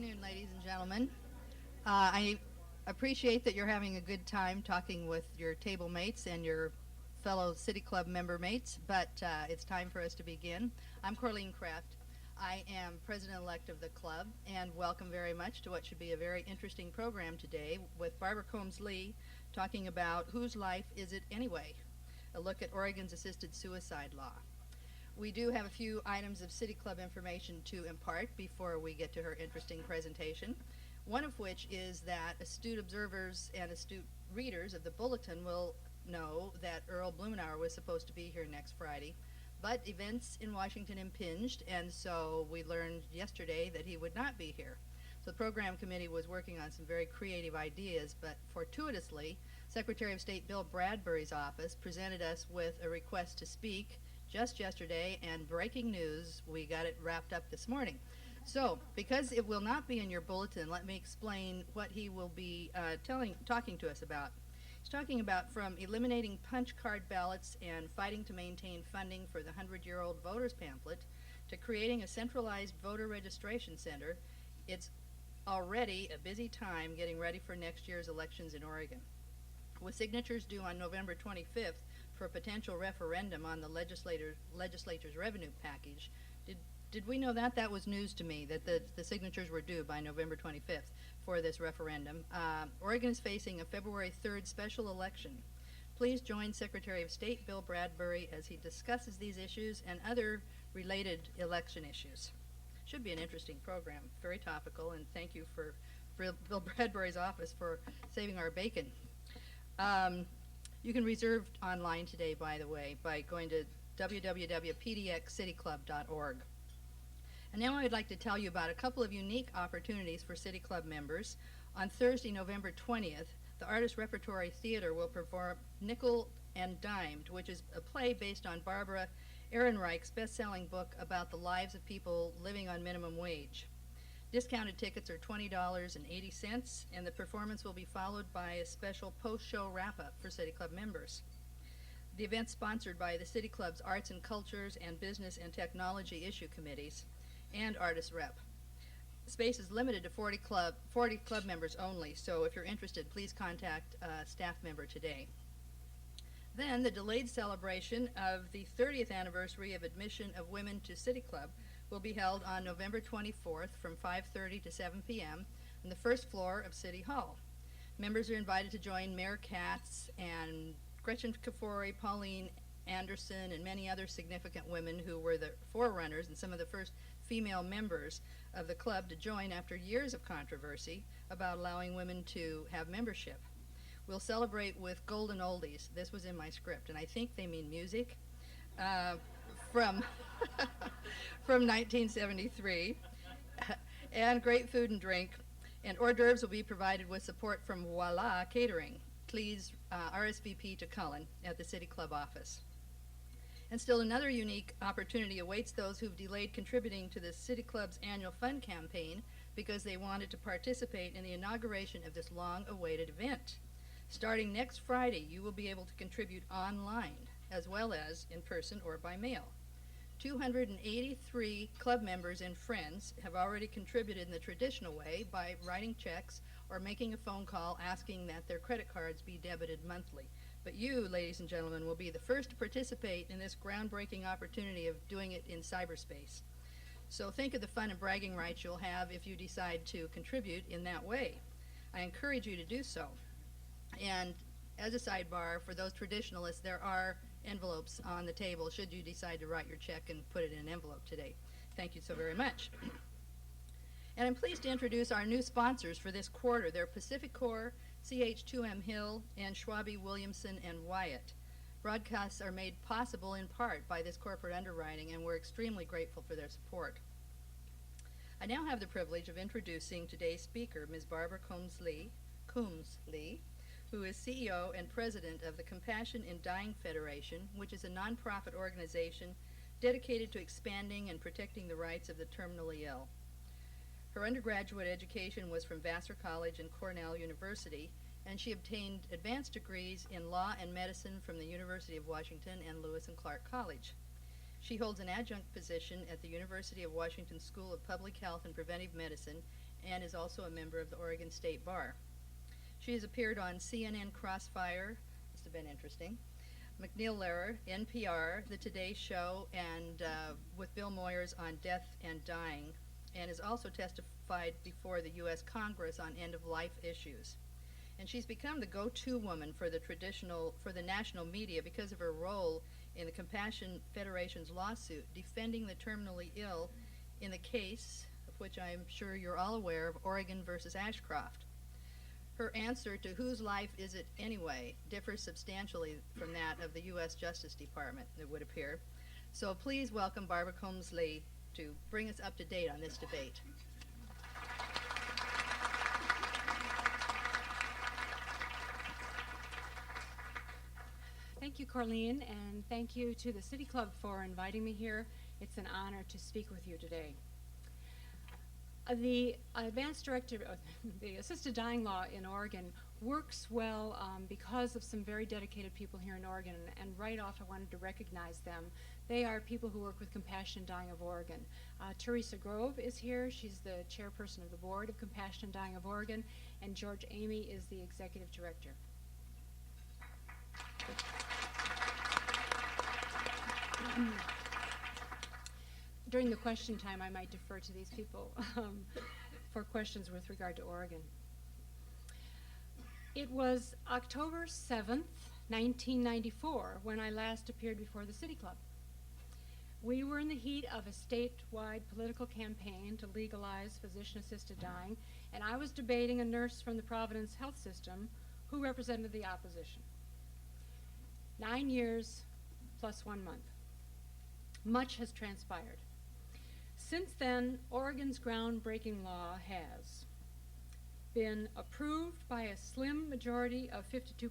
afternoon, ladies and gentlemen. I appreciate that you're having a good time talking with your table mates and your fellow City Club member mates, but it's time for us to begin. I'm Corleen Kraft. I am president-elect of the club, and welcome very much to what should be a very interesting program today with Barbara Coombs Lee talking about Whose Life Is It Anyway? A look at Oregon's assisted suicide law. We do have a few items of City Club information to impart before we get to her interesting presentation, one of which is that astute observers and astute readers of the bulletin will know that Earl Blumenauer was supposed to be here next Friday, but events in Washington impinged, and so we learned yesterday that he would not be here. So the program committee was working on some very creative ideas, but fortuitously, Secretary of State Bill Bradbury's office presented us with a request to speak just yesterday, and breaking news, we got it wrapped up this morning. So, because it will not be in your bulletin, let me explain what he will be talking to us about. He's talking about from eliminating punch card ballots and fighting to maintain funding for the 100-year-old voters pamphlet to creating a centralized voter registration center. It's already a busy time getting ready for next year's elections in Oregon. With signatures due on November 25th, for a potential referendum on the legislature's revenue package. Did we know that? That was news to me, that the signatures were due by November 25th for this referendum. Oregon is facing a February 3rd special election. Please join Secretary of State Bill Bradbury as he discusses these issues and other related election issues. Should be an interesting program, very topical, and thank you for Bill Bradbury's office for saving our bacon. You can reserve online today, by the way, by going to www.pdxcityclub.org. And now I would like to tell you about a couple of unique opportunities for City Club members. On Thursday, November 20th, the Artist Repertory Theater will perform Nickel and Dimed, which is a play based on Barbara Ehrenreich's best-selling book about the lives of people living on minimum wage. Discounted tickets are $20.80, and the performance will be followed by a special post-show wrap-up for City Club members. The event's sponsored by the City Club's Arts and Cultures and Business and Technology Issue Committees and Artist Rep. Space is limited to 40 club members only, so if you're interested, please contact a staff member today. Then the delayed celebration of the 30th anniversary of admission of women to City Club will be held on November 24th from 5:30 to 7 p.m. on the first floor of City Hall. Members are invited to join Mayor Katz and Gretchen Kafori, Pauline Anderson, and many other significant women who were the forerunners and some of the first female members of the club to join after years of controversy about allowing women to have membership. We'll celebrate with golden oldies. This was in my script, and I think they mean music. From 1973, and great food and drink, and hors d'oeuvres will be provided with support from Voila Catering. Please RSVP to Cullen at the City Club office. And still another unique opportunity awaits those who've delayed contributing to the City Club's annual fund campaign because they wanted to participate in the inauguration of this long-awaited event. Starting next Friday, you will be able to contribute online, as well as in person or by mail. 283 club members and friends have already contributed in the traditional way by writing checks or making a phone call asking that their credit cards be debited monthly. But you, ladies and gentlemen, will be the first to participate in this groundbreaking opportunity of doing it in cyberspace. So think of the fun and bragging rights you'll have if you decide to contribute in that way. I encourage you to do so. And as a sidebar, for those traditionalists, there are envelopes on the table should you decide to write your check and put it in an envelope today. Thank you so very much. And I'm pleased to introduce our new sponsors for this quarter. They're Pacific Core, CH2M Hill, and Schwabe, Williamson, and Wyatt. Broadcasts are made possible in part by this corporate underwriting, and we're extremely grateful for their support. I now have the privilege of introducing today's speaker, Ms. Barbara Coombs Lee, who is CEO and President of the Compassion in Dying Federation, which is a nonprofit organization dedicated to expanding and protecting the rights of the terminally ill. Her undergraduate education was from Vassar College and Cornell University, and she obtained advanced degrees in law and medicine from the University of Washington and Lewis and Clark College. She holds an adjunct position at the University of Washington School of Public Health and Preventive Medicine and is also a member of the Oregon State Bar. She has appeared on CNN Crossfire, must have been interesting, McNeil Lehrer, NPR, The Today Show, and with Bill Moyers on Death and Dying, and has also testified before the U.S. Congress on end-of-life issues. And she's become the go-to woman for the national media because of her role in the Compassion Federation's lawsuit defending the terminally ill in the case, of which I'm sure you're all aware, of Oregon versus Ashcroft. Her answer to whose life is it anyway differs substantially from that of the U.S. Justice Department, it would appear. So please welcome Barbara Coombs Lee to bring us up to date on this debate. Thank you, Corleen, and thank you to the City Club for inviting me here. It's an honor to speak with you today. The advanced directive of the assisted dying law in Oregon works well because of some very dedicated people here in Oregon, and right off I wanted to recognize them. They are people who work with Compassion Dying of Oregon. Teresa Grove is here. She's the chairperson of the board of Compassion Dying of Oregon, and George Amy is the executive director. During the question time, I might defer to these people for questions with regard to Oregon. It was October 7th, 1994, when I last appeared before the City Club. We were in the heat of a statewide political campaign to legalize physician-assisted dying, and I was debating a nurse from the Providence Health System who represented the opposition. 9 years plus 1 month. Much has transpired. Since then, Oregon's groundbreaking law has been approved by a slim majority of 52%,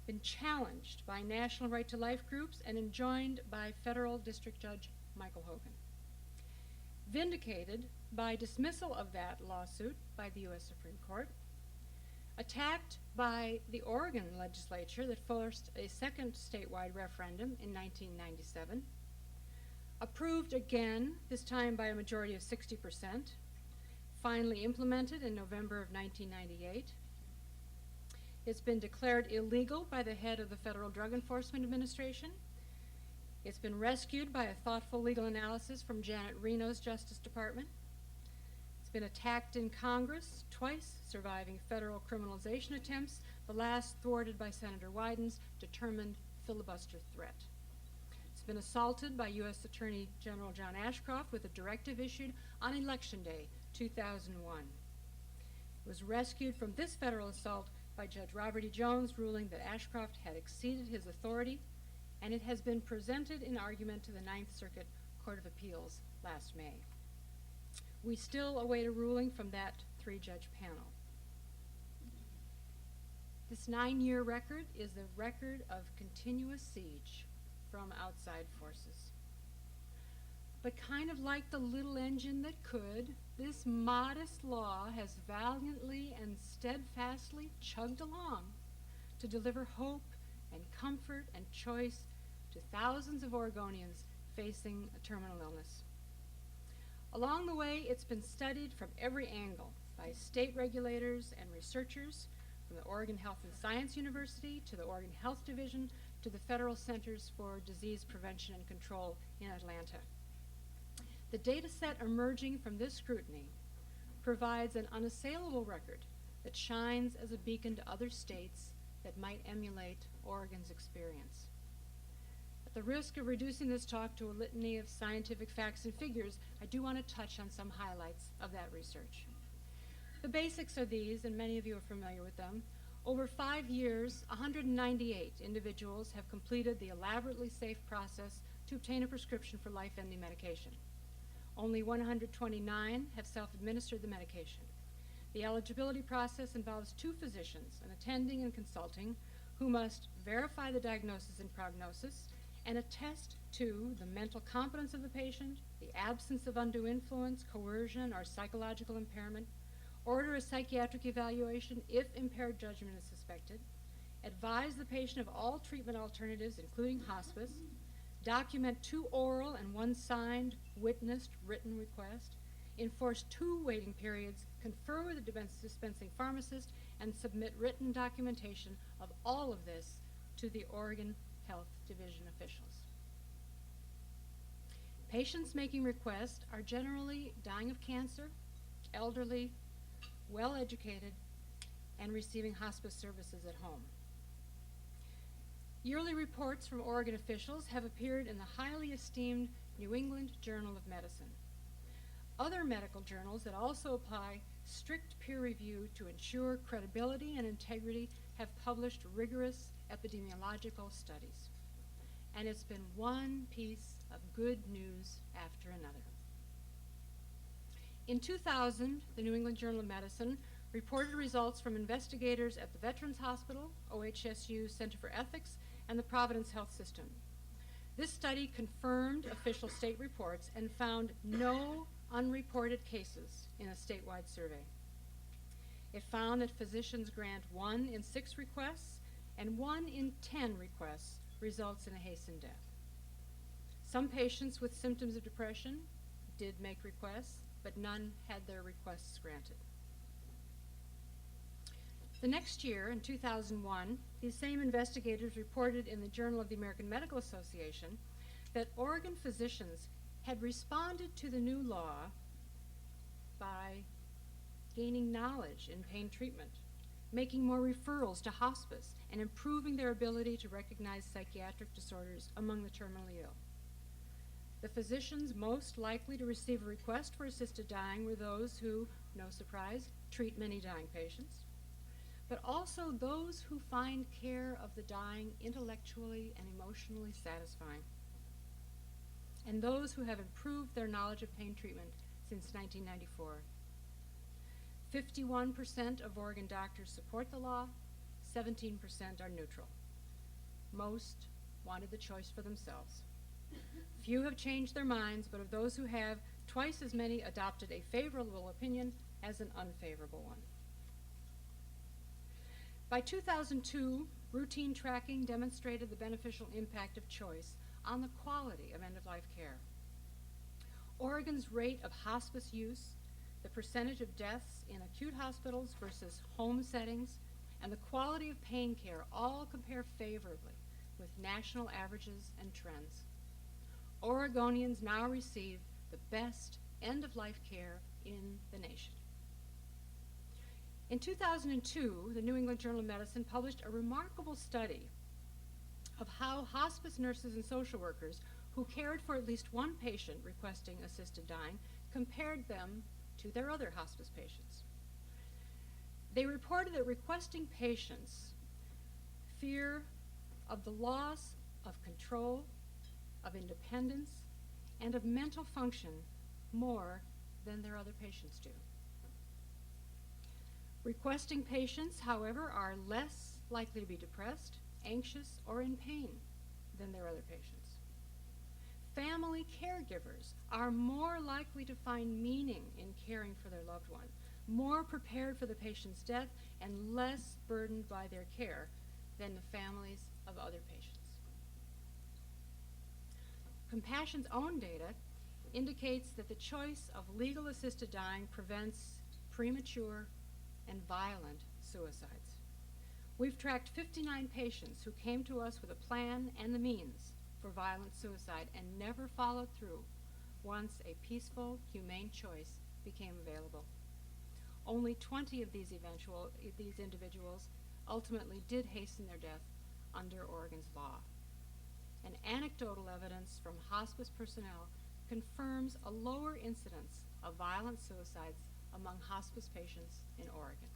been challenged by national right to life groups, and enjoined by federal district judge Michael Hogan. Vindicated by dismissal of that lawsuit by the U.S. Supreme Court, attacked by the Oregon legislature that forced a second statewide referendum in 1997, approved again, this time by a majority of 60%, finally implemented in November of 1998. It's been declared illegal by the head of the Federal Drug Enforcement Administration. It's been rescued by a thoughtful legal analysis from Janet Reno's Justice Department. It's been attacked in Congress twice, surviving federal criminalization attempts, the last thwarted by Senator Wyden's determined filibuster threat. It's been assaulted by U.S. Attorney General John Ashcroft with a directive issued on Election Day 2001. It was rescued from this federal assault by Judge Robert E. Jones, ruling that Ashcroft had exceeded his authority, and it has been presented in argument to the Ninth Circuit Court of Appeals last May. We still await a ruling from that three-judge panel. This 9-year record is the record of continuous siege from outside forces. But kind of like the little engine that could, this modest law has valiantly and steadfastly chugged along to deliver hope and comfort and choice to thousands of Oregonians facing a terminal illness. Along the way, it's been studied from every angle by state regulators and researchers, from the Oregon Health and Science University to the Oregon Health Division to the Federal Centers for Disease Prevention and Control in Atlanta. The data set emerging from this scrutiny provides an unassailable record that shines as a beacon to other states that might emulate Oregon's experience. At the risk of reducing this talk to a litany of scientific facts and figures, I do want to touch on some highlights of that research. The basics are these, and many of you are familiar with them. Over 5 years, 198 individuals have completed the elaborately safe process to obtain a prescription for life-ending medication. Only 129 have self-administered the medication. The eligibility process involves 2 physicians, an attending and consulting, who must verify the diagnosis and prognosis and attest to the mental competence of the patient, the absence of undue influence, coercion, or psychological impairment, order a psychiatric evaluation if impaired judgment is suspected, advise the patient of all treatment alternatives, including hospice, document 2 oral and 1 signed, witnessed, written requests, enforce 2 waiting periods, confer with the dispensing pharmacist, and submit written documentation of all of this to the Oregon Health Division officials. Patients making requests are generally dying of cancer, elderly, well-educated, and receiving hospice services at home. Yearly reports from Oregon officials have appeared in the highly esteemed New England Journal of Medicine. Other medical journals that also apply strict peer review to ensure credibility and integrity have published rigorous epidemiological studies. And it's been one piece of good news after another. In 2000, the New England Journal of Medicine reported results from investigators at the Veterans Hospital, OHSU Center for Ethics, and the Providence Health System. This study confirmed official state reports and found no unreported cases in a statewide survey. It found that physicians grant 1 in 6 requests and 1 in 10 requests results in a hastened death. Some patients with symptoms of depression did make requests, but none had their requests granted. The next year, in 2001, these same investigators reported in the Journal of the American Medical Association that Oregon physicians had responded to the new law by gaining knowledge in pain treatment, making more referrals to hospice, and improving their ability to recognize psychiatric disorders among the terminally ill. The physicians most likely to receive a request for assisted dying were those who, no surprise, treat many dying patients, but also those who find care of the dying intellectually and emotionally satisfying, and those who have improved their knowledge of pain treatment since 1994. 51% of Oregon doctors support the law, 17% are neutral. Most wanted the choice for themselves. Few have changed their minds, but of those who have, twice as many adopted a favorable opinion as an unfavorable one. By 2002, routine tracking demonstrated the beneficial impact of choice on the quality of end-of-life care. Oregon's rate of hospice use, the percentage of deaths in acute hospitals versus home settings, and the quality of pain care all compare favorably with national averages and trends. Oregonians now receive the best end-of-life care in the nation. In 2002, the New England Journal of Medicine published a remarkable study of how hospice nurses and social workers who cared for at least one patient requesting assisted dying compared them to their other hospice patients. They reported that requesting patients fear of the loss of control, of independence, and of mental function more than their other patients do. Requesting patients, however, are less likely to be depressed, anxious, or in pain than their other patients. Family caregivers are more likely to find meaning in caring for their loved one, more prepared for the patient's death, and less burdened by their care than the families of other patients. Compassion's own data indicates that the choice of legal assisted dying prevents premature and violent suicides. We've tracked 59 patients who came to us with a plan and the means for violent suicide and never followed through once a peaceful, humane choice became available. Only 20 of these individuals ultimately did hasten their death under Oregon's law. And anecdotal evidence from hospice personnel confirms a lower incidence of violent suicides among hospice patients in Oregon.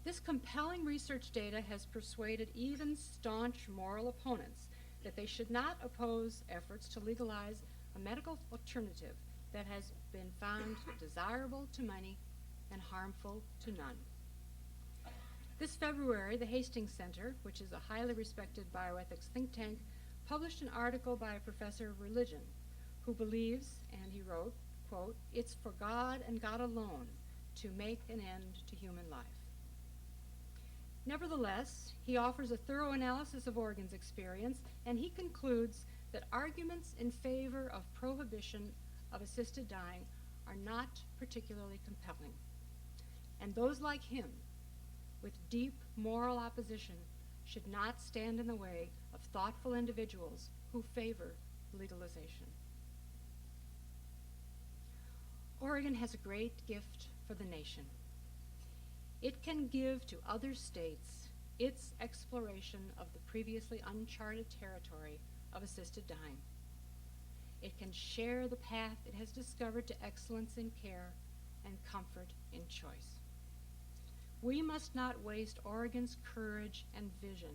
This compelling research data has persuaded even staunch moral opponents that they should not oppose efforts to legalize a medical alternative that has been found desirable to many and harmful to none. This February, the Hastings Center, which is a highly respected bioethics think tank, published an article by a professor of religion who believes, and he wrote, quote, "It's for God and God alone to make an end to human life." Nevertheless, he offers a thorough analysis of Oregon's experience, and he concludes that arguments in favor of prohibition of assisted dying are not particularly compelling. And those like him, with deep moral opposition, should not stand in the way of thoughtful individuals who favor legalization. Oregon has a great gift for the nation. It can give to other states its exploration of the previously uncharted territory of assisted dying. It can share the path it has discovered to excellence in care and comfort in choice. We must not waste Oregon's courage and vision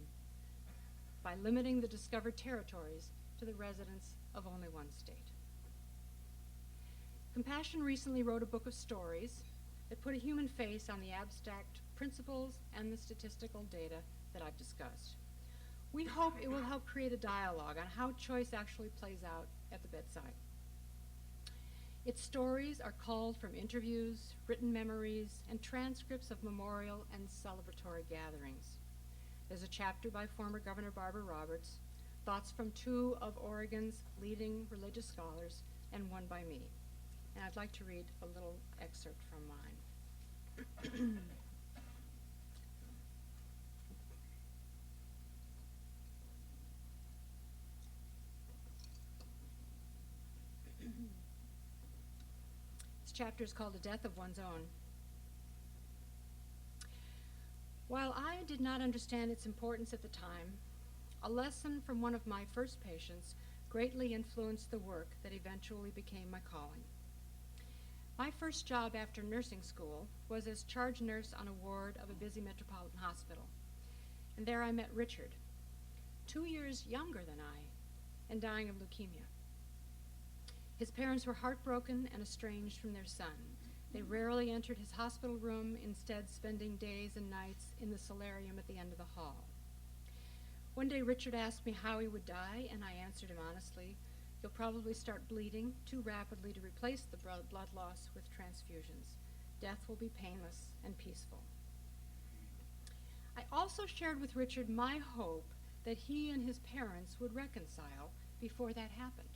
by limiting the discovered territories to the residents of only one state. Compassion recently wrote a book of stories that put a human face on the abstract principles and the statistical data that I've discussed. We hope it will help create a dialogue on how choice actually plays out at the bedside. Its stories are culled from interviews, written memories, and transcripts of memorial and celebratory gatherings. There's a chapter by former Governor Barbara Roberts, thoughts from two of Oregon's leading religious scholars, and one by me. And I'd like to read a little excerpt from mine. This chapter is called "A Death of One's Own." While I did not understand its importance at the time, a lesson from one of my first patients greatly influenced the work that eventually became my calling. My first job after nursing school was as charge nurse on a ward of a busy metropolitan hospital. And there I met Richard, 2 years younger than I, and dying of leukemia. His parents were heartbroken and estranged from their son. They rarely entered his hospital room, instead spending days and nights in the solarium at the end of the hall. One day Richard asked me how he would die, and I answered him honestly, "You'll probably start bleeding too rapidly to replace the blood loss with transfusions. Death will be painless and peaceful." I also shared with Richard my hope that he and his parents would reconcile before that happened.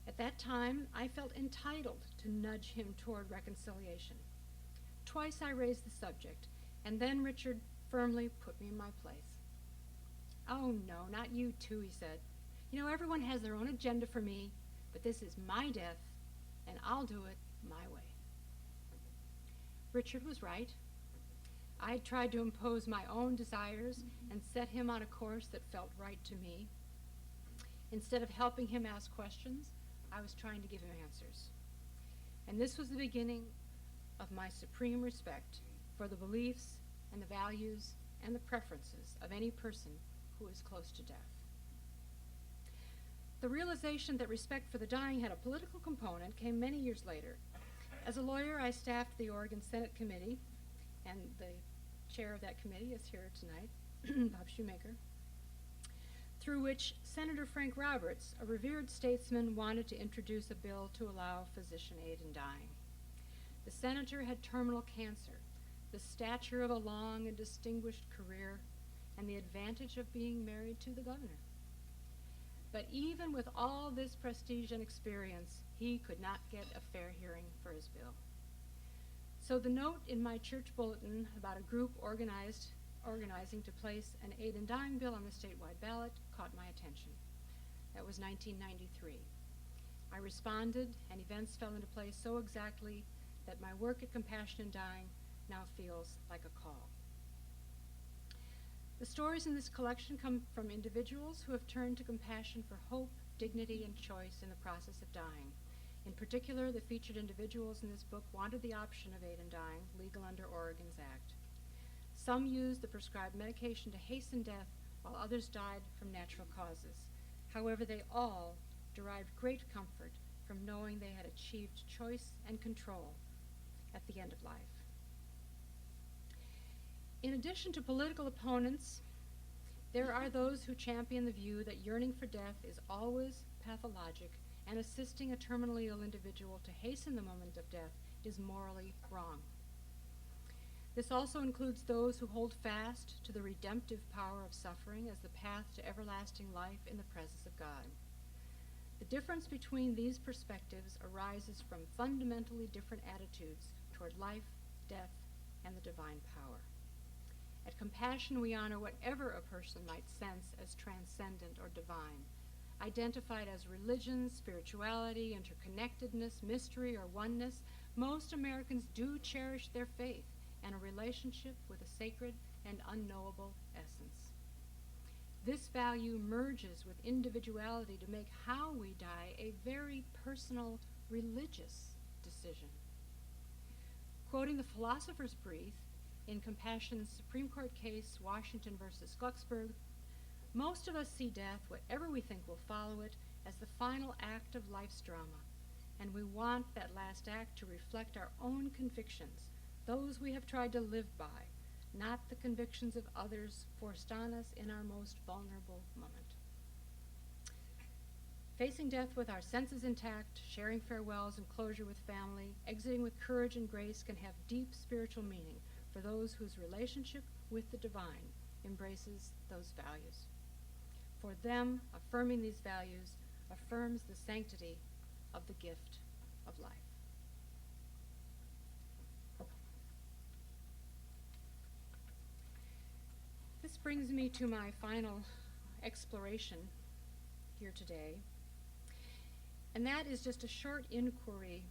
At that time, I felt entitled to nudge him toward reconciliation. Twice I raised the subject, and then Richard firmly put me in my place. "Oh, no, not you too," he said. "You know, everyone has their own agenda for me, but this is my death, and I'll do it my way." Richard was right. I had tried to impose my own desires and set him on a course that felt right to me. Instead of helping him ask questions, I was trying to give him answers. And this was the beginning of my supreme respect for the beliefs and the values and the preferences of any person who is close to death. The realization that respect for the dying had a political component came many years later. As a lawyer, I staffed the Oregon Senate Committee, and the chair of that committee is here tonight, Bob Shoemaker, through which Senator Frank Roberts, a revered statesman, wanted to introduce a bill to allow physician aid in dying. The senator had terminal cancer, the stature of a long and distinguished career, and the advantage of being married to the governor. But even with all this prestige and experience, he could not get a fair hearing for his bill. So the note in my church bulletin about a group organizing to place an aid in dying bill on the statewide ballot caught my attention. That was 1993. I responded, and events fell into place so exactly that my work at Compassion in Dying now feels like a call. The stories in this collection come from individuals who have turned to compassion for hope, dignity, and choice in the process of dying. In particular, the featured individuals in this book wanted the option of aid in dying, legal under Oregon's Act. Some used the prescribed medication to hasten death, while others died from natural causes. However, they all derived great comfort from knowing they had achieved choice and control at the end of life. In addition to political opponents, there are those who champion the view that yearning for death is always pathologic, and assisting a terminally ill individual to hasten the moment of death is morally wrong. This also includes those who hold fast to the redemptive power of suffering as the path to everlasting life in the presence of God. The difference between these perspectives arises from fundamentally different attitudes toward life, death, and the divine power. At Compassion, we honor whatever a person might sense as transcendent or divine, identified as religion, spirituality, interconnectedness, mystery, or oneness. Most Americans do cherish their faith and a relationship with a sacred and unknowable essence. This value merges with individuality to make how we die a very personal religious decision. Quoting the philosopher's brief in Compassion's Supreme Court case, Washington versus Glucksberg, most of us see death, whatever we think will follow it, as the final act of life's drama, and we want that last act to reflect our own convictions, those we have tried to live by, not the convictions of others forced on us in our most vulnerable moment. Facing death with our senses intact, sharing farewells and closure with family, exiting with courage and grace can have deep spiritual meaning for those whose relationship with the divine embraces those values. For them, affirming these values affirms the sanctity of the gift of life. This brings me to my final exploration here today, and that is just a short inquiry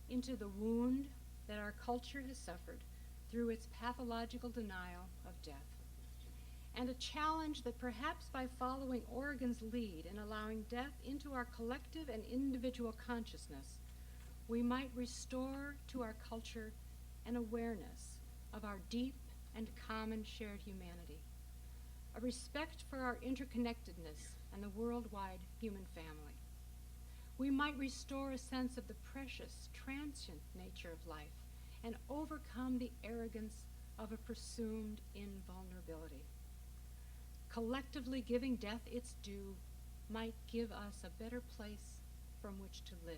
into the wound that our culture has suffered through its pathological denial of death, and a challenge that perhaps by following Oregon's lead in allowing death into our collective and individual consciousness, we might restore to our culture an awareness of our deep and common shared humanity, a respect for our interconnectedness and the worldwide human family. We might restore a sense of the precious, transient nature of life and overcome the arrogance of a presumed invulnerability. Collectively giving death its due might give us a better place from which to live.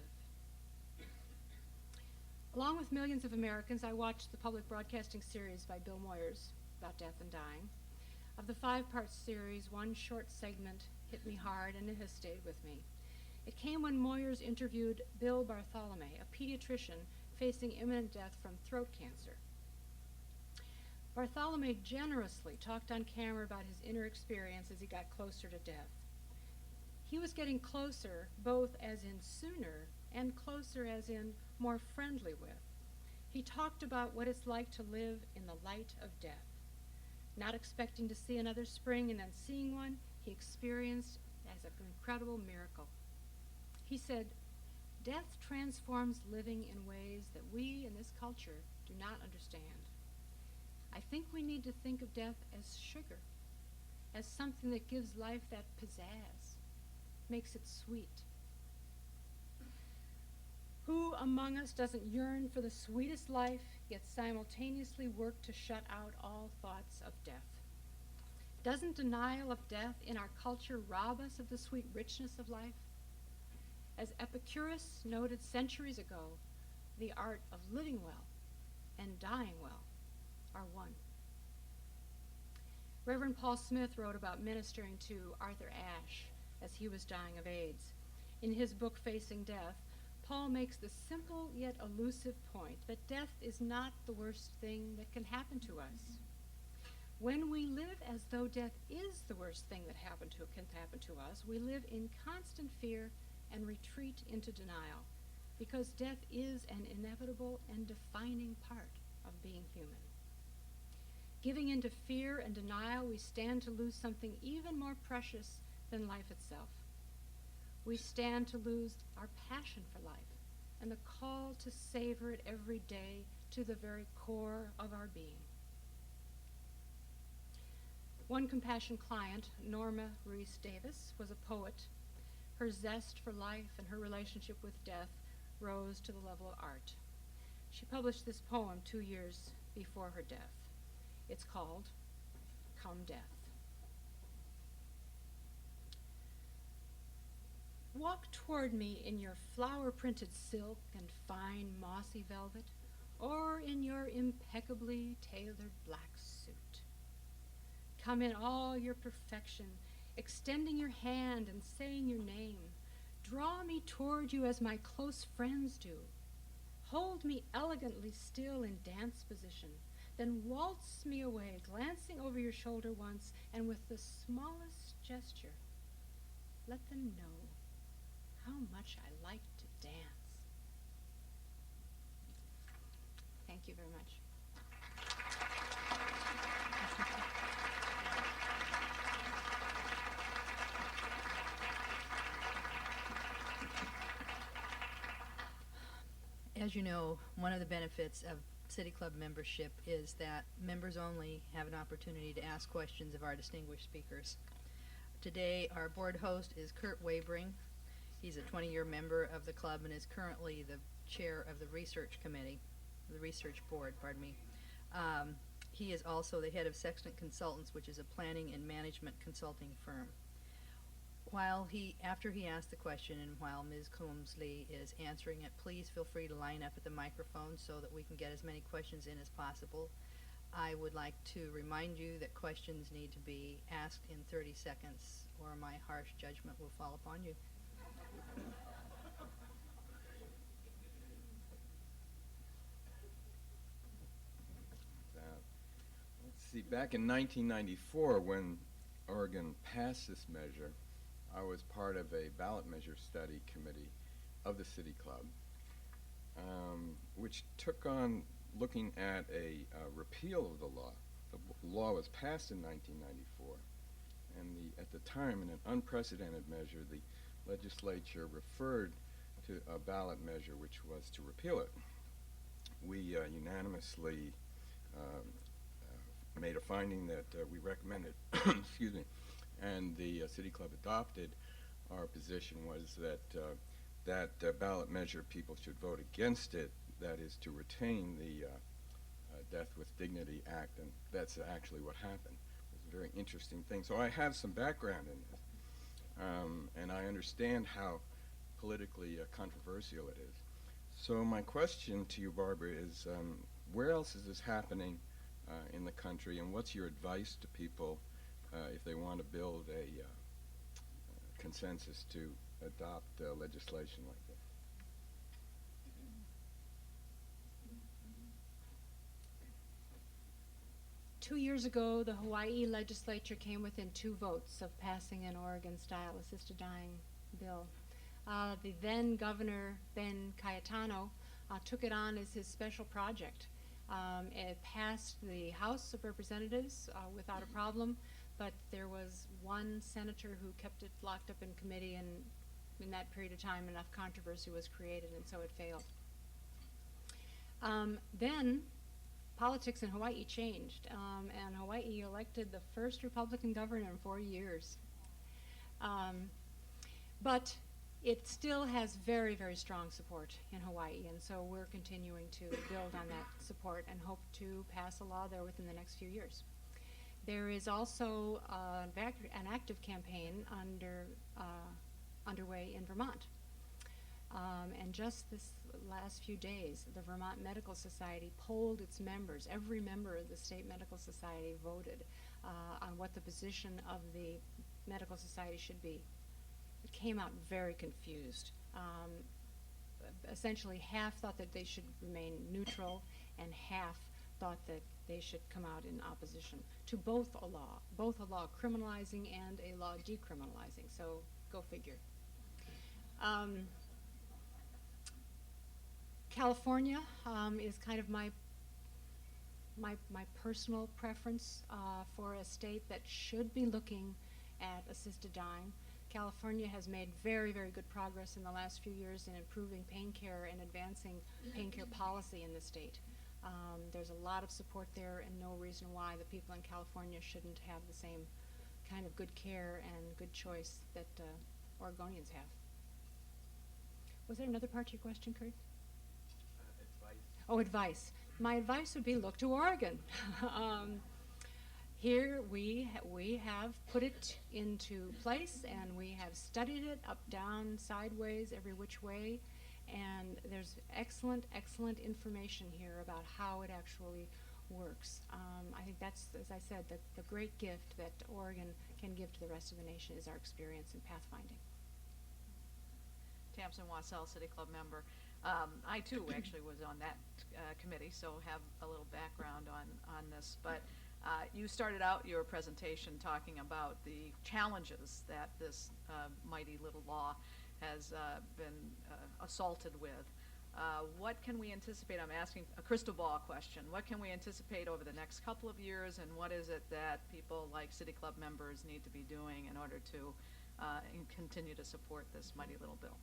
Along with millions of Americans, I watched the public broadcasting series by Bill Moyers about death and dying. Of the 5-part series, one short segment hit me hard, and it has stayed with me. It came when Moyers interviewed Bill Bartholomew, a pediatrician facing imminent death from throat cancer. Bartholomew generously talked on camera about his inner experience as he got closer to death. He was getting closer, both as in sooner and closer as in more friendly with. He talked about what it's like to live in the light of death. Not expecting to see another spring and then seeing one, he experienced as an incredible miracle. He said, "Death transforms living in ways that we in this culture do not understand. I think we need to think of death as sugar, as something that gives life that pizzazz, makes it sweet. Who among us doesn't yearn for the sweetest life, yet simultaneously work to shut out all thoughts of death? Doesn't denial of death in our culture rob us of the sweet richness of life? As Epicurus noted centuries ago, the art of living well and dying well are one." Reverend Paul Smith wrote about ministering to Arthur Ashe as he was dying of AIDS. In his book, Facing Death, Paul makes the simple yet elusive point that death is not the worst thing that can happen to us. When we live as though death is the worst thing that can happen to us, we live in constant fear and retreat into denial, because death is an inevitable and defining part of being human. Giving into fear and denial, we stand to lose something even more precious than life itself. We stand to lose our passion for life and the call to savor it every day to the very core of our being. One Compassion client, Norma Reese Davis, was a poet. Her zest for life and her relationship with death rose to the level of art. She published this poem 2 years before her death. It's called Come Death. Walk toward me in your flower-printed silk and fine mossy velvet. or in your impeccably tailored black suit. Come in all your perfection, extending your hand and saying your name. Draw me toward you as my close friends do. Hold me elegantly still in dance position, then waltz me away, glancing over your shoulder once, and with the smallest gesture, let them know how much I like to dance. Thank you very much. As you know, one of the benefits of City Club membership is that members only have an opportunity to ask questions of our distinguished speakers. Today, our board host is Kurt Wabering. He's a 20-year member of the club and is currently the chair of the research committee, the research board, pardon me. He is also the head of Sextant Consultants, which is a planning and management consulting firm. After he asked the question and while Ms. Coombs Lee is answering it, please feel free to line up at the microphone so that we can get as many questions in as possible. I would like to remind you that questions need to be asked in 30 seconds or my harsh judgment will fall upon you. Let's see, back in 1994 when Oregon passed this measure, I was part of a ballot measure study committee of the City Club, which took on looking at a repeal of the law. The law was passed in 1994, and at the time, in an unprecedented measure, the legislature referred to a ballot measure which was to repeal it. We unanimously made a finding that we recommended, excuse me, and the City Club adopted. Our position was that that ballot measure, people should vote against it, that is to retain the Death with Dignity Act, and that's actually what happened. It was a very interesting thing. So I have some background in this, and I understand how politically controversial it is. So my question to you, Barbara, is where else is this happening in the country, and what's your advice to people if they want to build a consensus to adopt legislation like this? 2 years ago, the Hawaii legislature came within 2 votes of passing an Oregon-style assisted dying bill. The then Governor Ben Cayetano took it on as his special project. It passed the House of Representatives without a problem, but there was one senator who kept it locked up in committee, and in that period of time enough controversy was created, and so it failed. Then politics in Hawaii changed, and Hawaii elected the first Republican governor in 4 years. But it still has very, very strong support in Hawaii, and so we're continuing to build on that support and hope to pass a law there within the next few years. There is also an active campaign underway in Vermont. And just this last few days, the Vermont Medical Society polled its members. Every member of the State Medical Society voted on what the position of the Medical Society should be. It came out very confused. Essentially, half thought that they should remain neutral, and half thought that they should come out in opposition to both a law criminalizing and a law decriminalizing. So go figure. California is kind of my personal preference for a state that should be looking at assisted dying. California has made very, very good progress in the last few years in improving pain care and advancing pain care policy in the state. There's a lot of support there, and no reason why the people in California shouldn't have the same kind of good care and good choice that Oregonians have. Was there another part to your question, Kurt? Advice. Oh, advice. My advice would be look to Oregon. Here we have put it into place, and we have studied it up, down, sideways, every which way, And there's excellent, excellent information here about how it actually works. I think that's, as I said, the great gift that Oregon can give to the rest of the nation is our experience in pathfinding. Tamsin Wassell, City Club member. I too actually was on that committee, so have a little background on this. But you started out your presentation talking about the challenges that this mighty little law has been assaulted with. What can we anticipate? I'm asking a crystal ball question. What can we anticipate over the next couple of years, and what is it that people like City Club members need to be doing in order to continue to support this mighty little bill?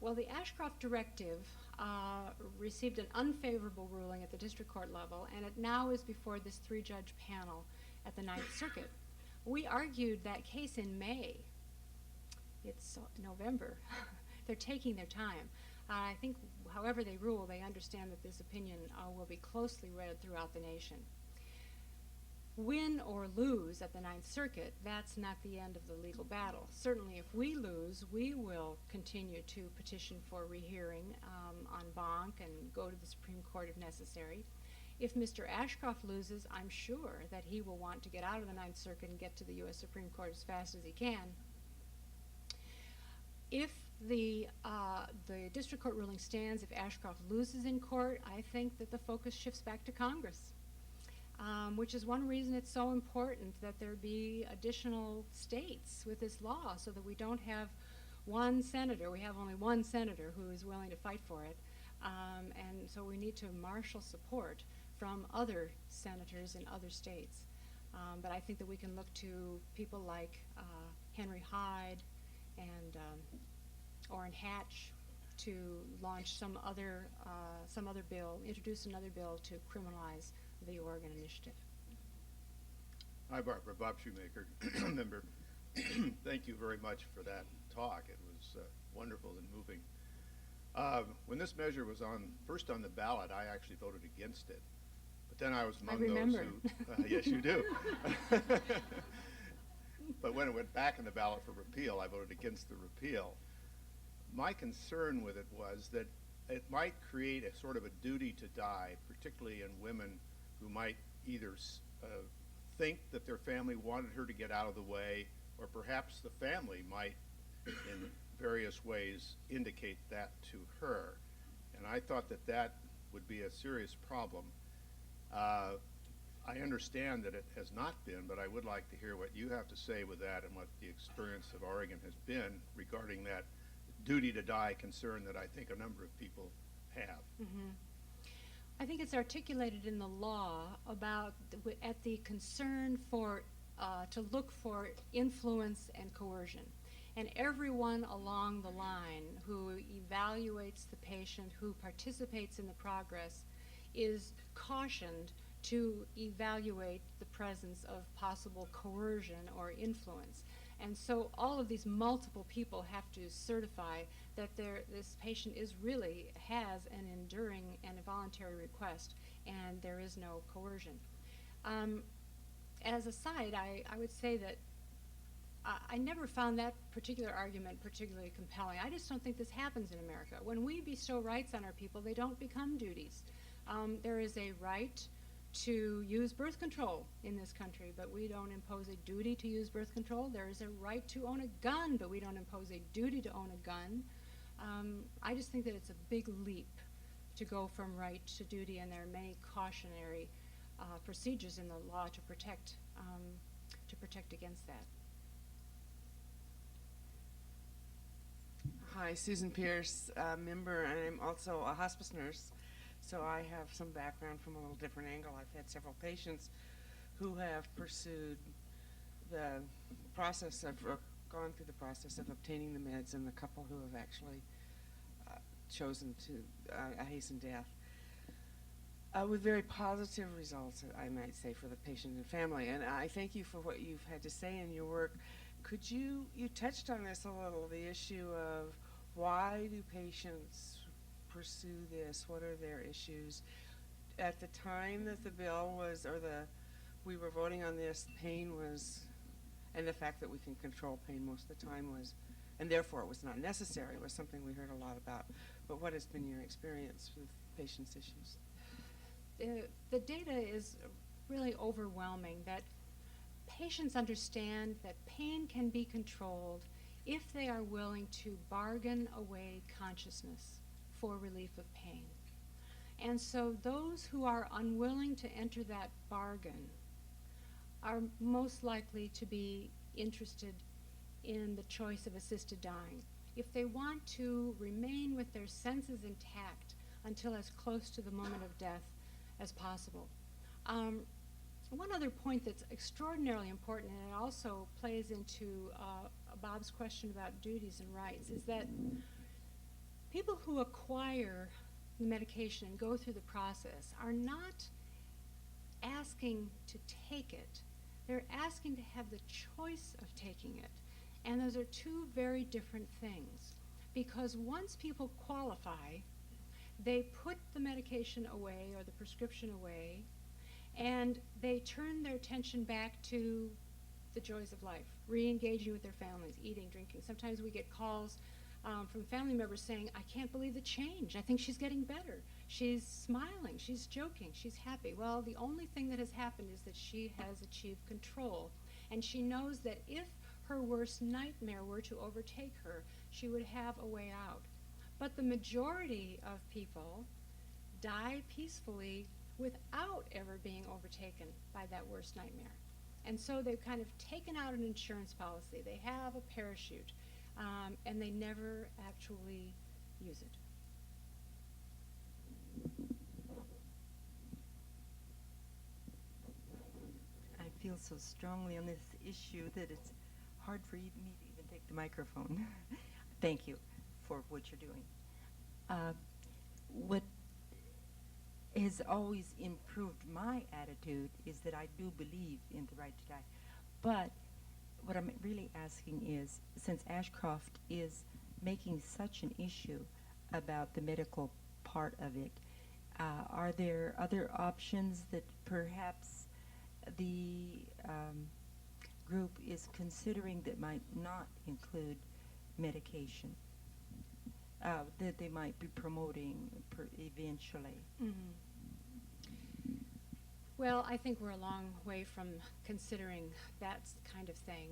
Well, the Ashcroft directive received an unfavorable ruling at the district court level, and it now is before this 3-judge panel at the Ninth Circuit. We argued that case in May. It's November. They're taking their time. I think however they rule, they understand that this opinion will be closely read throughout the nation. Win or lose at the Ninth Circuit, that's not the end of the legal battle. Certainly if we lose, we will continue to petition for rehearing en banc and go to the Supreme Court if necessary. If Mr. Ashcroft loses, I'm sure that he will want to get out of the Ninth Circuit and get to the U.S. Supreme Court as fast as he can. If the district court ruling stands, if Ashcroft loses in court, I think that the focus shifts back to Congress. Which is one reason it's so important that there be additional states with this law so that we don't have one senator. We have only one senator who is willing to fight for it. And so we need to marshal support from other senators in other states. But I think that we can look to people like Henry Hyde and Orrin Hatch to launch some other bill, introduce another bill to criminalize the Oregon Initiative. Hi, Barbara. Bob Shoemaker, member. Thank you very much for that talk. It was wonderful and moving. When this measure was first on the ballot, I actually voted against it. But then I was among those who... yes, you do. But when it went back in the ballot for repeal, I voted against the repeal. My concern with it was that it might create a sort of a duty to die, particularly in women who might either think that their family wanted her to get out of the way, or perhaps the family might, in various ways, indicate that to her. And I thought that that would be a serious problem. I understand that it has not been, but I would like to hear what you have to say with that and what the experience of Oregon has been regarding that duty to die concern that I think a number of people have. Mm-hmm. I think it's articulated in the law about at the concern for to look for influence and coercion. And everyone along the line who evaluates the patient, who participates in the progress, is cautioned to evaluate the presence of possible coercion or influence. And so all of these multiple people have to certify that this patient has an enduring and a voluntary request, and there is no coercion. As a side, I would say that I never found that particular argument particularly compelling. I just don't think this happens in America. When we bestow rights on our people, they don't become duties. There is a right to use birth control in this country, but we don't impose a duty to use birth control. There is a right to own a gun, but we don't impose a duty to own a gun. I just think that it's a big leap to go from right to duty, and there are many cautionary procedures in the law to protect against that. Hi, Susan Pierce, member, and I'm also a hospice nurse. So I have some background from a little different angle. I've had several patients who have pursued the process of, or gone through the process of obtaining the meds, and the couple who have actually chosen to hasten death. With very positive results, I might say, for the patient and family. And I thank you for what you've had to say in your work. Could you touched on this a little, the issue of why do patients pursue this? What are their issues? At the time that the bill was, we were voting on this, pain was, and the fact that we can control pain most of the time was and therefore it was not necessary, was something we heard a lot about. But what has been your experience with patients' issues? The data is really overwhelming, that patients understand that pain can be controlled if they are willing to bargain away consciousness for relief of pain. And so those who are unwilling to enter that bargain are most likely to be interested in the choice of assisted dying. If they want to remain with their senses intact until as close to the moment of death as possible. One other point that's extraordinarily important, and it also plays into Bob's question about duties and rights, is that people who acquire the medication and go through the process are not asking to take it. They're asking to have the choice of taking it. And those are two very different things. Because once people qualify, they put the medication away or the prescription away, and they turn their attention back to the joys of life, re-engaging with their families, eating, drinking. Sometimes we get calls from family members saying, I can't believe the change. I think she's getting better. She's smiling, she's joking, she's happy. Well, the only thing that has happened is that she has achieved control. And she knows that if her worst nightmare were to overtake her, she would have a way out. But the majority of people die peacefully without ever being overtaken by that worst nightmare. And so they've kind of taken out an insurance policy. They have a parachute, and they never actually use it. I feel so strongly on this issue that it's hard for me to even take the microphone. Thank you for what you're doing. What has always improved my attitude is that I do believe in the right to die. But what I'm really asking is, since Ashcroft is making such an issue about the medical part of it, are there other options that perhaps the group is considering that might not include medication, that they might be promoting eventually? Mm-hmm. Well, I think we're a long way from considering that kind of thing.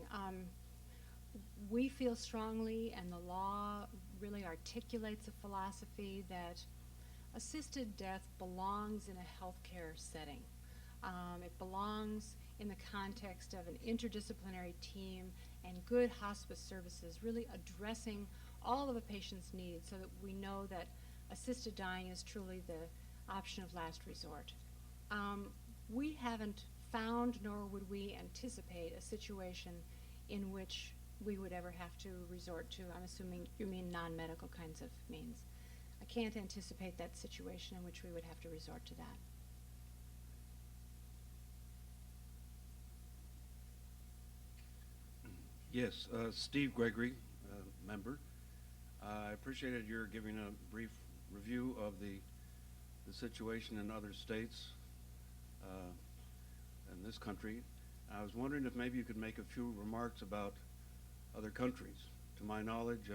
We feel strongly, and the law really articulates a philosophy that assisted death belongs in a healthcare setting. It belongs in the context of an interdisciplinary team and good hospice services, really addressing all of a patient's needs so that we know that assisted dying is truly the option of last resort. We haven't found, nor would we anticipate, a situation in which we would ever have to resort to, I'm assuming you mean non-medical kinds of means. I can't anticipate that situation in which we would have to resort to that. Yes, Steve Gregory, member. I appreciated your giving a brief review of the situation in other states in this country. I was wondering if maybe you could make a few remarks about other countries. To my knowledge,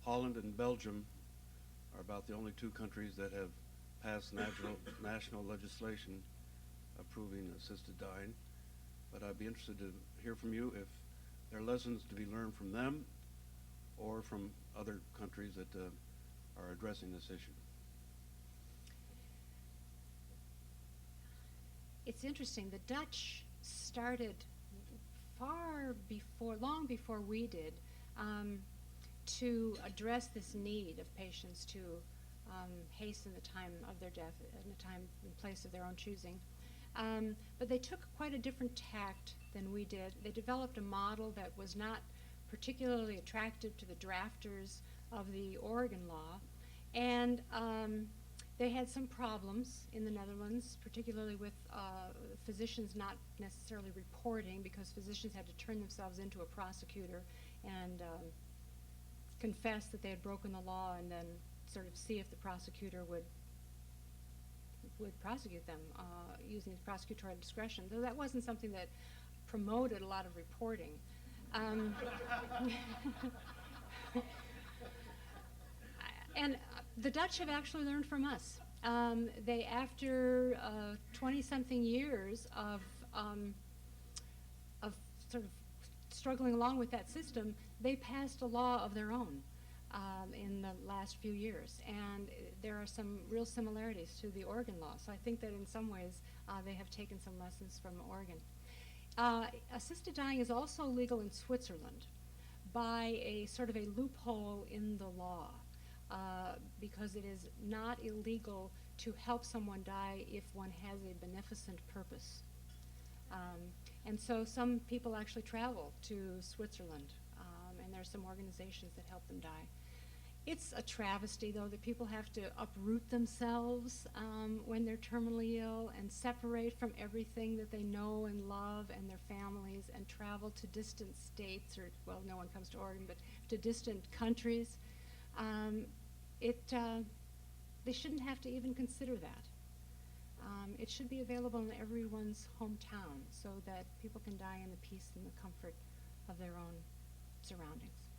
Holland and Belgium are about the only two countries that have passed national legislation approving assisted dying. But I'd be interested to hear from you if there are lessons to be learned from them or from other countries that are addressing this issue. It's interesting. The Dutch started long before we did, to address this need of patients to hasten the time of their death in a time and place of their own choosing. But they took quite a different tact than we did. They developed a model that was not particularly attractive to the drafters of the Oregon law, and they had some problems in the Netherlands, particularly with physicians not necessarily reporting, because physicians had to turn themselves into a prosecutor and confess that they had broken the law, and then sort of see if the prosecutor would prosecute them using prosecutorial discretion. Though that wasn't something that promoted a lot of reporting. And the Dutch have actually learned from us. They, after 20-something years of sort of struggling along with that system, they passed a law of their own in the last few years. And there are some real similarities to the Oregon law. So I think that in some ways they have taken some lessons from Oregon. Assisted dying is also legal in Switzerland by a sort of a loophole in the law. Because it is not illegal to help someone die if one has a beneficent purpose. And so some people actually travel to Switzerland, and there are some organizations that help them die. It's a travesty, though, that people have to uproot themselves when they're terminally ill and separate from everything that they know and love and their families and travel to distant states, or, well, no one comes to Oregon, but to distant countries. They shouldn't have to even consider that. It should be available in everyone's hometown so that people can die in the peace and the comfort of their own surroundings.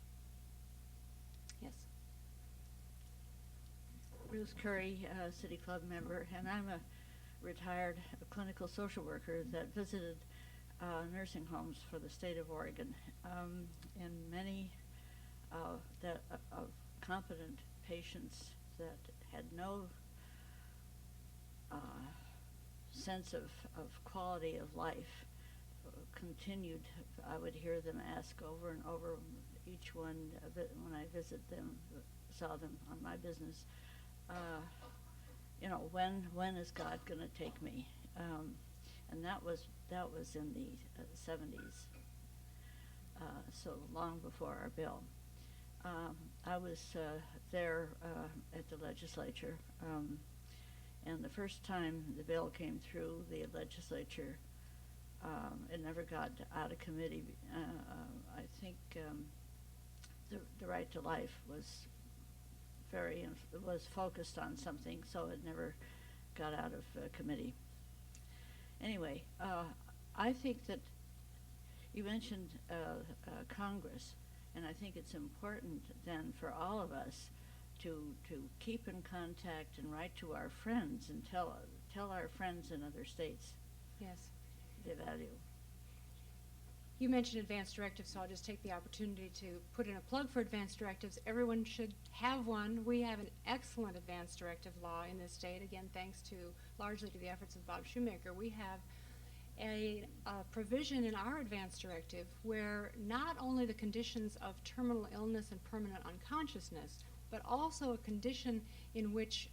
Yes. Bruce Curry, City Club member, and I'm a retired clinical social worker that visited nursing homes for the state of Oregon, and many of competent patients that had no sense of quality of life continued. I would hear them ask over and over, each one when I visit them, saw them on my business, when is God going to take me? And that was in the 70s, so long before our bill. I was there at the legislature, and the first time the bill came through the legislature, it never got out of committee. I think the right to life was was focused on something, so it never got out of committee. Anyway, I think that you mentioned Congress. And I think it's important then for all of us to keep in contact and write to our friends and tell our friends in other states. Yes. The value. You mentioned advance directives, so I'll just take the opportunity to put in a plug for advance directives. Everyone should have one. We have an excellent advance directive law in this state, again, thanks largely to the efforts of Bob Shoemaker. We have a provision in our advance directive where not only the conditions of terminal illness and permanent unconsciousness, but also a condition in which,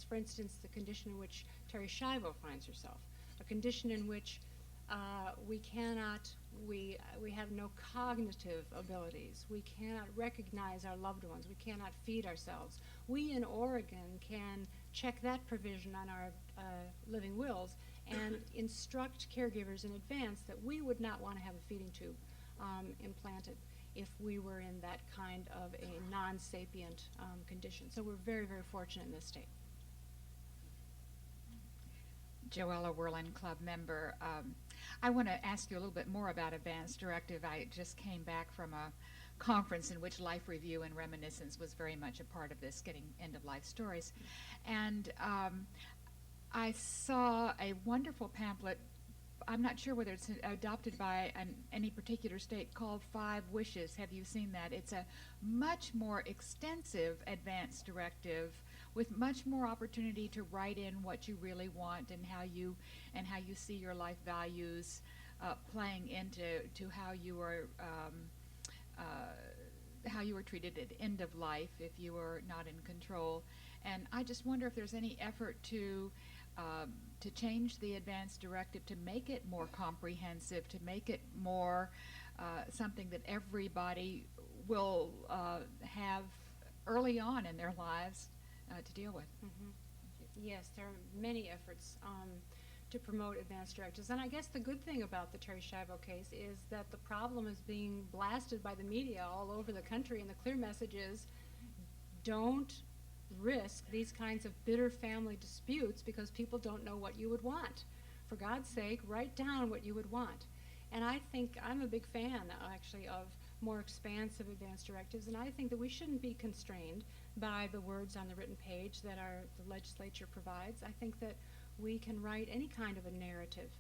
for instance, the condition in which Terry Schiavo finds herself, a condition in which we have no cognitive abilities, we cannot recognize our loved ones, we cannot feed ourselves. We in Oregon can check that provision on our living wills and instruct caregivers in advance that we would not want to have a feeding tube implanted if we were in that kind of a non-sapient condition. So we're very, very fortunate in this state. Joella Whirlin, club member. I want to ask you a little bit more about advance directive. I just came back from a conference in which life review and reminiscence was very much a part of this, getting end-of-life stories. And I saw a wonderful pamphlet, I'm not sure whether it's adopted by any particular state, called 5 Wishes. Have you seen that? It's a much more extensive advance directive with much more opportunity to write in what you really want and how you see your life values playing into how you are treated at end of life if you are not in control. And I just wonder if there's any effort to change the advance directive to make it more comprehensive, to make it more something that everybody will have early on in their lives to deal with. Mm-hmm. Yes, there are many efforts to promote advance directives. And I guess the good thing about the Terry Schiavo case is that the problem is being blasted by the media all over the country, and the clear message is don't risk these kinds of bitter family disputes because people don't know what you would want. For God's sake, write down what you would want. And I think I'm a big fan, actually, of more expansive advance directives, and I think that we shouldn't be constrained by the words on the written page that the legislature provides. I think that we can write any kind of a narrative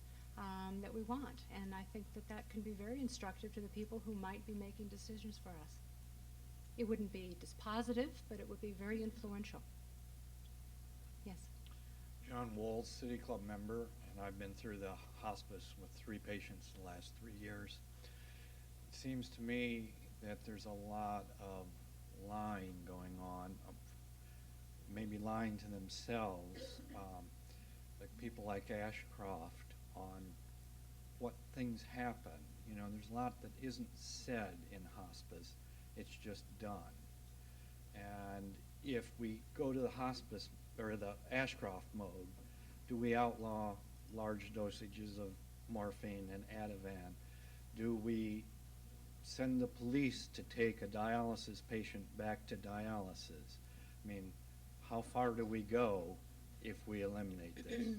that we want, and I think that that can be very instructive to the people who might be making decisions for us. It wouldn't be dispositive, but it would be very influential. Yes. John Walls, City Club member, and I've been through the hospice with 3 patients in the last 3 years. It seems to me that there's a lot of lying going on, maybe lying to themselves, like people like Ashcroft, on what things happen. You know, there's a lot that isn't said in hospice, it's just done. And if we go to the hospice, or the Ashcroft mode, do we outlaw large dosages of morphine and Ativan? Do we send the police to take a dialysis patient back to dialysis? I mean, how far do we go if we eliminate this?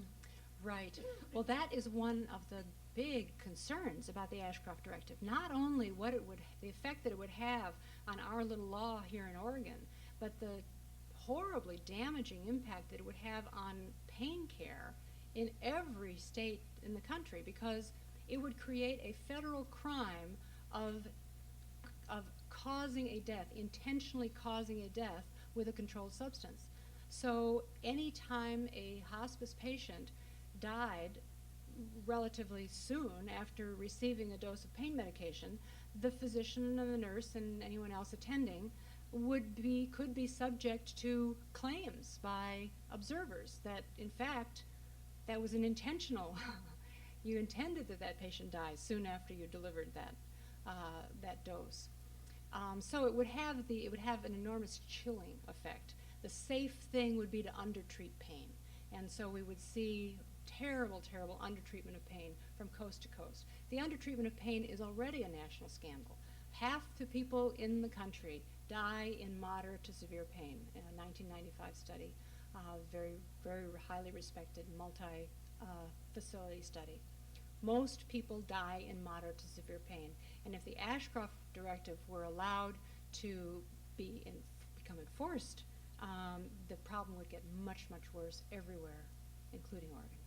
Right. Well, that is one of the big concerns about the Ashcroft Directive. Not only the effect that it would have on our little law here in Oregon, but the horribly damaging impact that it would have on pain care in every state in the country, because it would create a federal crime of causing a death, intentionally causing a death with a controlled substance. So any time a hospice patient died relatively soon after receiving a dose of pain medication, the physician and the nurse and anyone else attending could be subject to claims by observers that, in fact, that was an intentional. You intended that patient die soon after you delivered that dose. So it would have an enormous chilling effect. The safe thing would be to undertreat pain, and so we would see terrible, terrible undertreatment of pain from coast to coast. The undertreatment of pain is already a national scandal. Half the people in the country die in moderate to severe pain in a 1995 study, very, very highly respected multi-facility study. Most people die in moderate to severe pain, and if the Ashcroft Directive were allowed to become enforced, the problem would get much, much worse everywhere, including Oregon.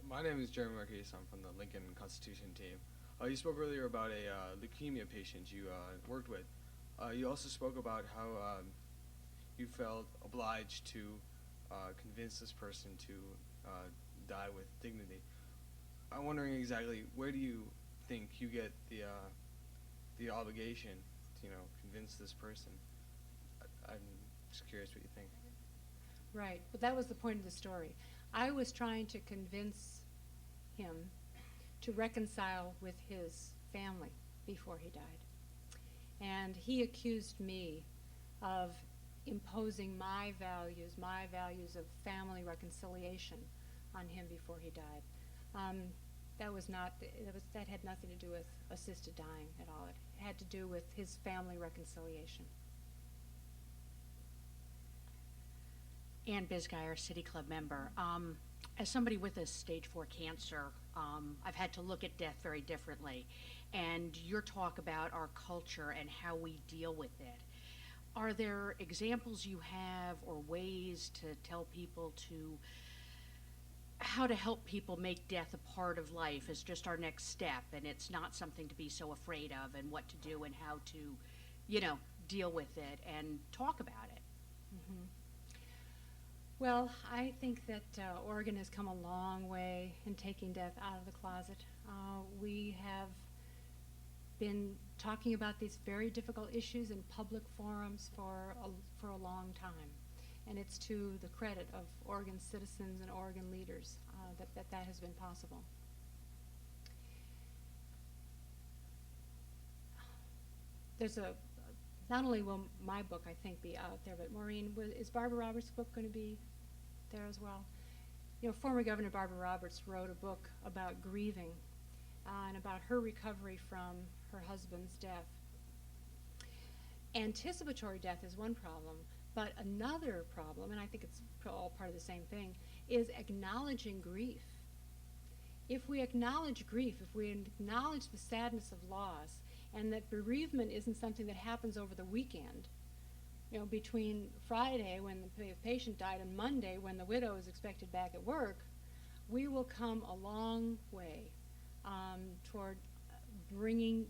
My name is Jeremy Marquez. I'm from the Lincoln Constitution team. You spoke earlier about a leukemia patient you worked with. You also spoke about how you felt obliged to convince this person to die with dignity. I'm wondering exactly, where do you think you get the obligation to, convince this person? I'm just curious what you think. Right. Well, that was the point of the story. I was trying to convince him to reconcile with his family before he died. And he accused me of imposing my values of family reconciliation on him before he died. That had nothing to do with assisted dying at all. It had to do with his family reconciliation. Ann Bisgeyer, City Club member. As somebody with a stage 4 cancer, I've had to look at death very differently. And your talk about our culture and how we deal with it. Are there examples you have or ways to tell people how to help people make death a part of life as just our next step, and it's not something to be so afraid of, and what to do and how to, deal with it and talk about it? Mm-hmm. Well, I think that Oregon has come a long way in taking death out of the closet. We have been talking about these very difficult issues in public forums for a long time. And it's to the credit of Oregon citizens and Oregon leaders that has been possible. There's not only will my book, I think, be out there, but Maureen, is Barbara Roberts' book going to be there as well? Former Governor Barbara Roberts wrote a book about grieving and about her recovery from her husband's death. Anticipatory death is one problem, but another problem, and I think it's all part of the same thing, is acknowledging grief if we acknowledge grief, if we acknowledge the sadness of loss, and that bereavement isn't something that happens over the weekend, you know, between Friday when the patient died and Monday when the widow is expected back at work, we will come a long way toward bringing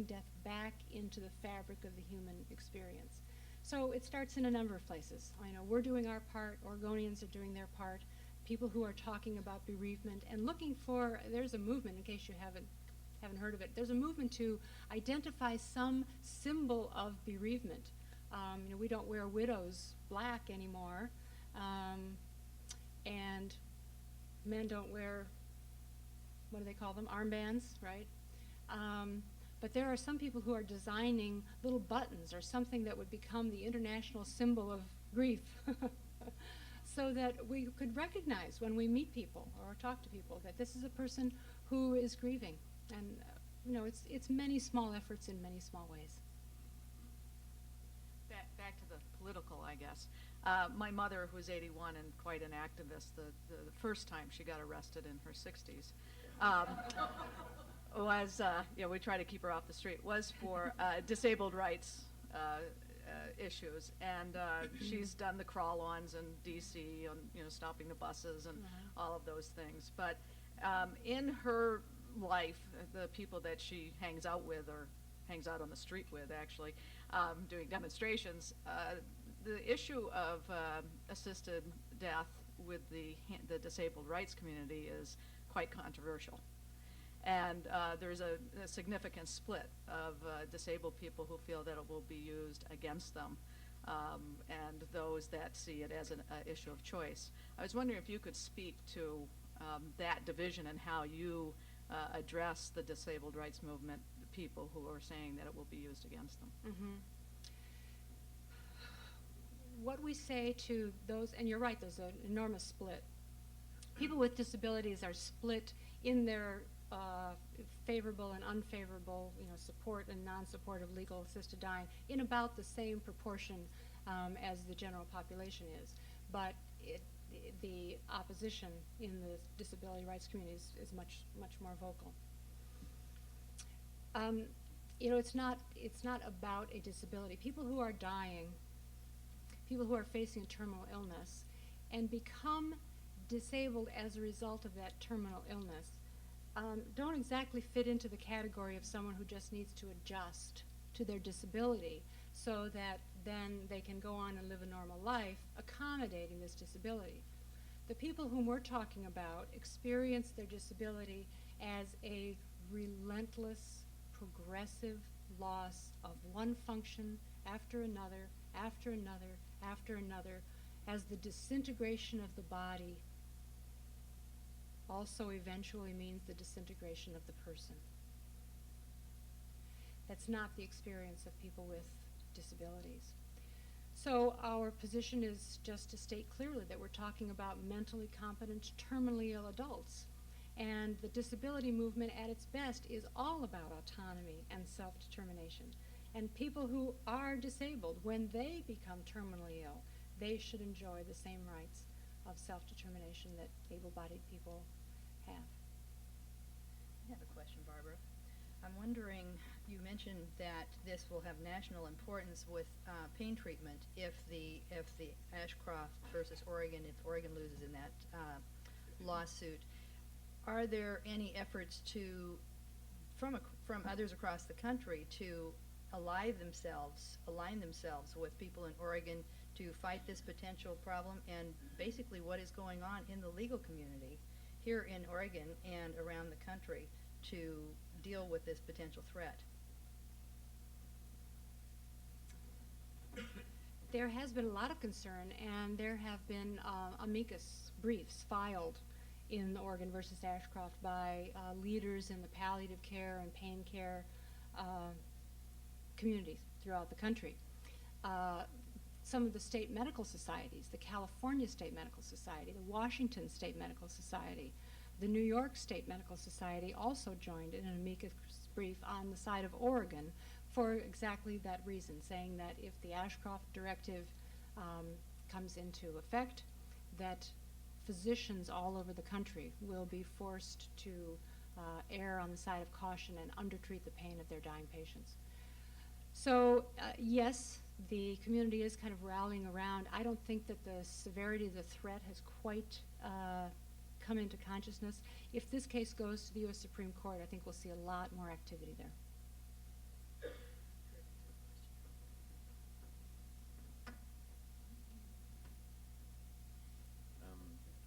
death back into the fabric of the human experience. So it starts in a number of places. I know we're doing our part, Oregonians are doing their part, people who are talking about bereavement and looking for, there's a movement, in case you haven't heard of it, there's a movement to identify some symbol of bereavement. You know, we don't wear widows black anymore, and men don't wear, what do they call them, armbands, right? But there are some people who are designing little buttons or something that would become the international symbol of grief so that we could recognize when we meet people or talk to people that this is a person who is grieving. And, you know, it's many small efforts in many small ways. Back to the political, I guess. My mother, who's 81 and quite an activist, the first time she got arrested in her 60s, was, you know, we try to keep her off the street, was for disabled rights issues. And she's done the crawl-ons in D.C. on, you know, stopping the buses and all of those things. But in her life, the people that she hangs out with or hangs out on the street with, actually, doing demonstrations, the issue of assisted death with the disabled rights community is quite controversial. And there's a significant split of disabled people who feel that it will be used against them, and those that see it as an issue of choice. I was wondering if you could speak to that division and how you address the disabled rights movement people who are saying that it will be used against them. Mm-hmm. What we say to those, and you're right, there's an enormous split. People with disabilities are split in their favorable and unfavorable, you know, support and non-support of legal assisted dying in about the same proportion as the general population is. But the opposition in the disability rights community is much more vocal. You know, it's not about a disability. People who are dying, people who are facing a terminal illness, and become disabled as a result of that terminal illness, don't exactly fit into the category of someone who just needs to adjust to their disability so that then they can go on and live a normal life accommodating this disability. The people whom we're talking about experience their disability as a relentless, progressive loss of one function after another, after another, after another, as the disintegration of the body also eventually means the disintegration of the person. That's not the experience of people with disabilities. So our position is just to state clearly that we're talking about mentally competent, terminally ill adults. And the disability movement at its best is all about autonomy and self-determination. And people who are disabled, when they become terminally ill, they should enjoy the same rights of self-determination that able-bodied people have. I have a question, Barbara. I'm wondering, you mentioned that this will have national importance with pain treatment if the Ashcroft versus Oregon, if Oregon loses in that lawsuit. Are there any efforts from others across the country to align themselves with people in Oregon to fight this potential problem, and basically what is going on in the legal community here in Oregon and around the country to deal with this potential threat? There has been a lot of concern, and there have been amicus briefs filed in Oregon versus Ashcroft by leaders in the palliative care and pain care communities throughout the country. Some of the state medical societies, the California State Medical Society, the Washington State Medical Society, the New York State Medical Society also joined in an amicus brief on the side of Oregon for exactly that reason, saying that if the Ashcroft directive comes into effect, that physicians all over the country will be forced to err on the side of caution and undertreat the pain of their dying patients. So yes, the community is kind of rallying around. I don't think that the severity of the threat has quite come into consciousness. If this case goes to the U.S. Supreme Court, I think we'll see a lot more activity there.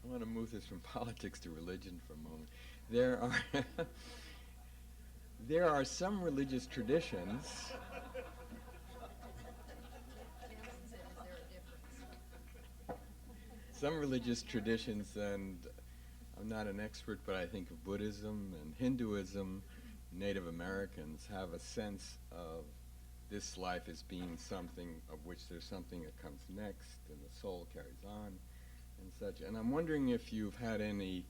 I want to move this from politics to religion for a moment. There are some religious traditions. Some religious traditions, and I'm not an expert, but I think of Buddhism and Hinduism, Native Americans have a sense of this life as being something of which there's something that comes next, and the soul carries on, and such. And I'm wondering if you've had any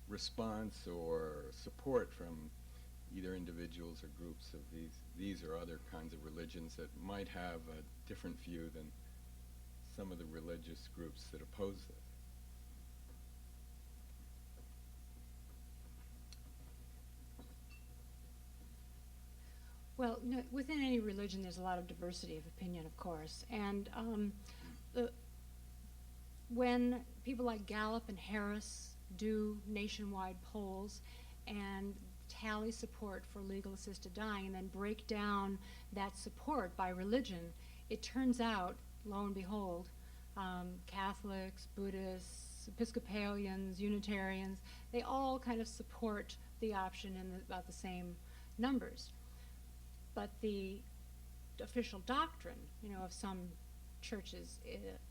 response or support from either individuals or groups of these or other kinds of religions that might have a different view than some of the religious groups that oppose it. Well, no, within any religion, there's a lot of diversity of opinion, of course. And when people like Gallup and Harris do nationwide polls and tally support for legal assisted dying and then break down that support by religion, it turns out, lo and behold, Catholics, Buddhists, Episcopalians, Unitarians, they all kind of support the option in about the same numbers. But the official doctrine, of some churches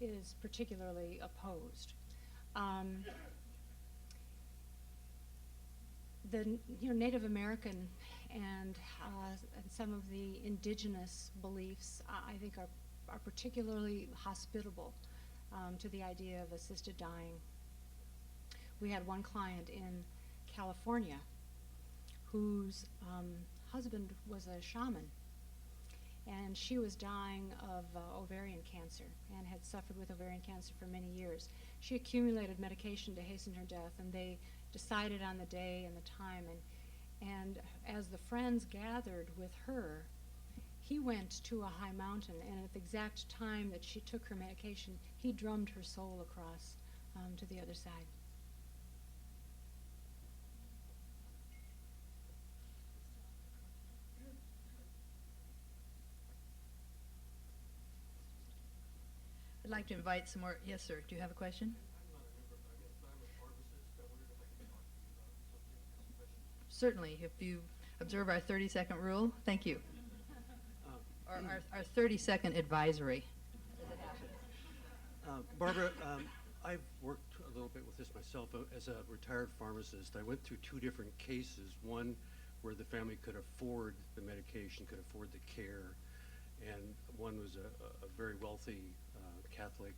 is particularly opposed. The Native American and some of the indigenous beliefs, I think, are particularly hospitable to the idea of assisted dying. We had one client in California whose husband was a shaman, and she was dying of ovarian cancer and had suffered with ovarian cancer for many years. She accumulated medication to hasten her death, and they decided on the day and the time, and as the friends gathered with her, he went to a high mountain, and at the exact time that she took her medication, he drummed her soul across to the other side. I'd like to invite some more. Yes, sir. Do you have a question? Certainly, if you observe our 30-second rule. Thank you. Or our 30-second advisory. Barbara, I've worked a little bit with this myself as a retired pharmacist. I went through two different cases, one where the family could afford the medication, could afford the care, and one was a very wealthy Catholic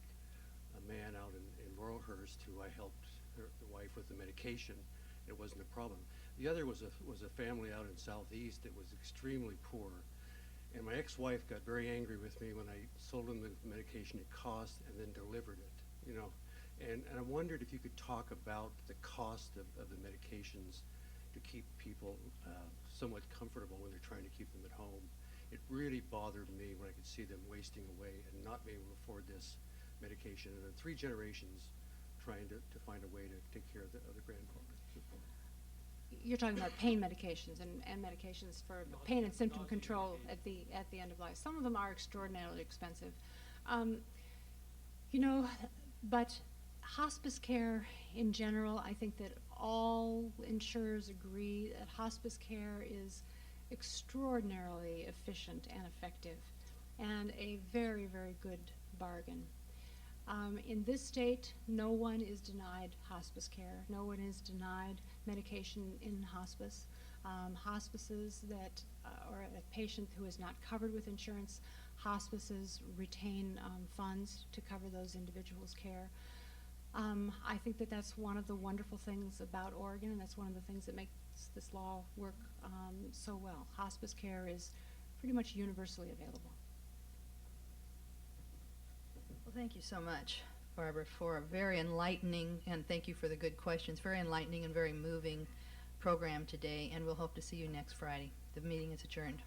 man out in Laurelhurst who I helped the wife with the medication. It wasn't a problem. The other was a family out in Southeast that was extremely poor. And my ex-wife got very angry with me when I sold them the medication it cost and then delivered it, And I wondered if you could talk about the cost of the medications to keep people somewhat comfortable when they're trying to keep them at home. It really bothered me when I could see them wasting away and not being able to afford this medication. And then 3 generations trying to find a way to take care of the grandfather. You're talking about pain medications and medications for pain and symptom control at the end of life. Some of them are extraordinarily expensive. But hospice care in general, I think that all insurers agree that hospice care is extraordinarily efficient and effective and a very, very good bargain. In this state, no one is denied hospice care. No one is denied medication in hospice. Hospices that, or a patient who is not covered with insurance, hospices retain funds to cover those individuals' care. I think that that's one of the wonderful things about Oregon, and that's one of the things that makes this law work so well. Hospice care is pretty much universally available. Well, thank you so much. Barbara, for a very enlightening, and thank you for the good questions, very enlightening and very moving program today, and we'll hope to see you next Friday. The meeting is adjourned.